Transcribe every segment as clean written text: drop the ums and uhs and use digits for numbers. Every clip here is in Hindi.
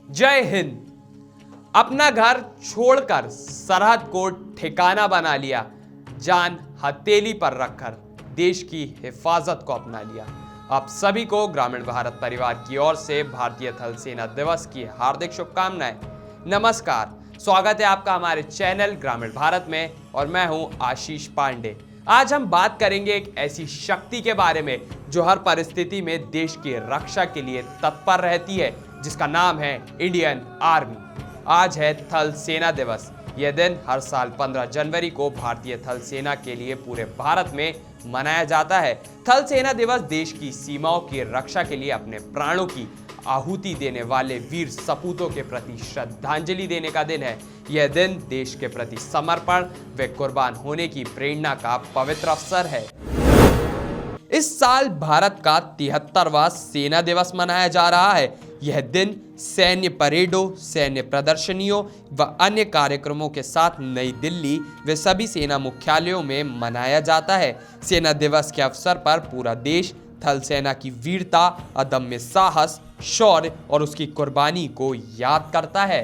जय हिंद। अपना घर छोड़कर सरहद को ठिकाना बना लिया, जान हथेली पर रखकर देश की हिफाजत को अपना लिया। आप सभी को ग्रामीण भारत परिवार की ओर से भारतीय थल सेना दिवस की हार्दिक शुभकामनाएं। नमस्कार, स्वागत है आपका हमारे चैनल ग्रामीण भारत में और मैं हूं आशीष पांडे। आज हम बात करेंगे एक ऐसी शक्ति के बारे में जो हर परिस्थिति में देश की रक्षा के लिए तत्पर रहती है, जिसका नाम है इंडियन आर्मी। आज है थल सेना दिवस। यह दिन हर साल 15 जनवरी को भारतीय थल सेना के लिए पूरे भारत में मनाया जाता है। थल सेना दिवस देश की सीमाओं की रक्षा के लिए अपने प्राणों की आहुति देने वाले वीर सपूतों के प्रति श्रद्धांजलि देने का दिन है। यह दिन देश के प्रति समर्पण व कुर्बान होने की प्रेरणा का पवित्र अवसर है। इस साल भारत का 73वां सेना दिवस मनाया जा रहा है। यह दिन सैन्य परेडों, सैन्य प्रदर्शनियों व अन्य कार्यक्रमों के साथ नई दिल्ली व सभी सेना मुख्यालयों में मनाया जाता है। सेना दिवस के अवसर पर पूरा देश थल सेना की वीरता, अदम्य साहस, शौर्य और उसकी कुर्बानी को याद करता है।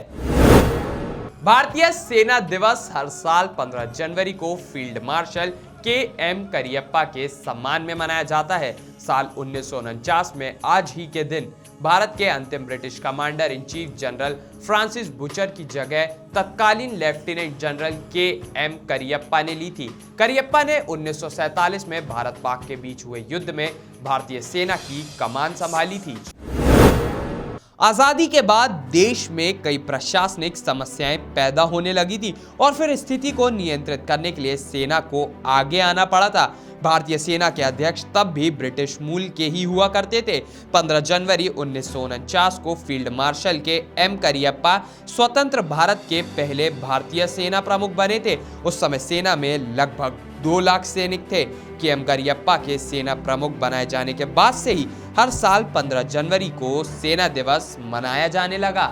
भारतीय सेना दिवस हर साल 15 जनवरी को फील्ड मार्शल के.एम. करियप्पा के सम्मान में मनाया जाता है। साल 1949 में आज ही के दिन भारत के अंतिम British commander in chief general Francis butcher की जगह तत्कालीन लेफ्टिनेंट जनरल के.एम. करियप्पा ने ली थी। करियप्पा ने 1947 में भारत पाक के बीच हुए युद्ध में भारतीय सेना की कमान संभाली थी। आजादी के बाद देश में कई प्रशासनिक समस्याएं पैदा होने लगी थी और फिर स्थिति को नियंत्रित करने के लिए सेना को आगे आना पड़ा था। भारतीय सेना के अध्यक्ष तब भी ब्रिटिश मूल के ही हुआ करते थे। 15 जनवरी 1949 को फील्ड मार्शल के एम करियप्पा स्वतंत्र भारत के पहले भारतीय सेना प्रमुख बने थे। उस समय सेना में लगभग 2 लाख सैनिक थे। के.एम. करियप्पा के सेना प्रमुख बनाए जाने के बाद से ही हर साल 15 जनवरी को सेना दिवस मनाया जाने लगा।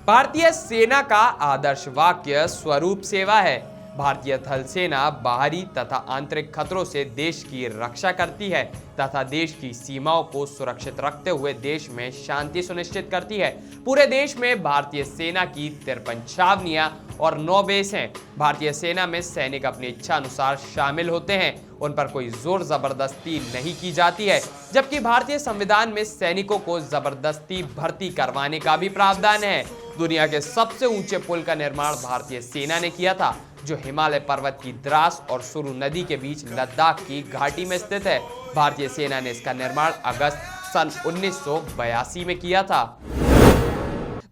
भारतीय सेना का आदर्श वाक्य स्वरूप सेवा है। भारतीय थल सेना बाहरी तथा आंतरिक खतरों से देश की रक्षा करती है तथा देश की सीमाओं को सुरक्षित रखते हुए देश में शांति सुनिश्चित करती है। पूरे देश में भारतीय सेना की 53 छावनियां और 9 बेस हैं। भारतीय सेना में सैनिक अपनी इच्छा अनुसार शामिल होते हैं, उन पर कोई जोर जबरदस्ती नहीं की जाती है। जबकि भारतीय संविधान में सैनिकों को जबरदस्ती भर्ती करवाने का भी प्रावधान है। दुनिया के सबसे ऊंचे पुल का निर्माण भारतीय सेना ने किया था, जो हिमालय पर्वत की द्रास और सुरु नदी के बीच लद्दाख की घाटी में स्थित है। भारतीय सेना ने इसका निर्माण अगस्त सन 1982 में किया था।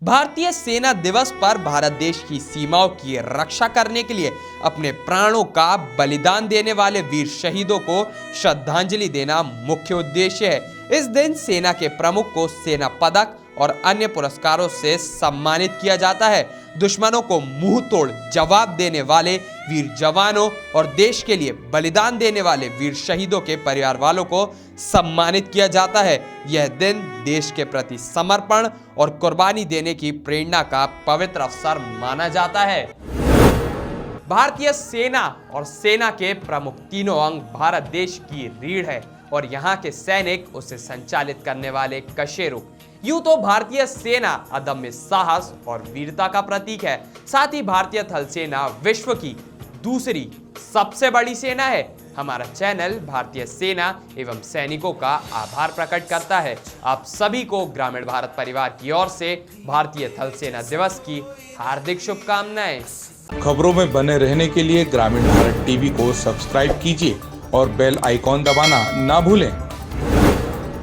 भारतीय सेना दिवस पर भारत देश की सीमाओं की रक्षा करने के लिए अपने प्राणों का बलिदान देने वाले वीर शहीदों को श्रद्धांजलि देना मुख्य उद्देश्य है। इस दिन सेना के प्रमुख को सेना पदक और अन्य पुरस्कारों से सम्मानित किया जाता है। दुश्मनों को मुंह तोड़ जवाब देने वाले वीर जवानों और देश के लिए बलिदान देने वाले वीर शहीदों के परिवार वालों को सम्मानित किया जाता है। यह दिन देश के प्रति समर्पण और कुर्बानी देने की प्रेरणा का पवित्र अवसर माना जाता है। भारतीय सेना और सेना के प्रमुख तीनों अंग भारत देश की रीढ़ है और यहाँ के सैनिक उसे संचालित करने वाले कशेरुक। यूं तो भारतीय सेना अदम्य साहस और वीरता का प्रतीक है। साथ ही भारतीय थल सेना विश्व की दूसरी सबसे बड़ी सेना है। हमारा चैनल भारतीय सेना एवं सैनिकों का आभार प्रकट करता है। आप सभी को ग्रामीण भारत परिवार की ओर से भारतीय थल सेना दिवस की हार्दिक शुभकामनाएं। खबरों में बने रहने के लिए ग्रामीण भारत टीवी को सब्सक्राइब कीजिए और बेल आइकॉन दबाना ना भूलें।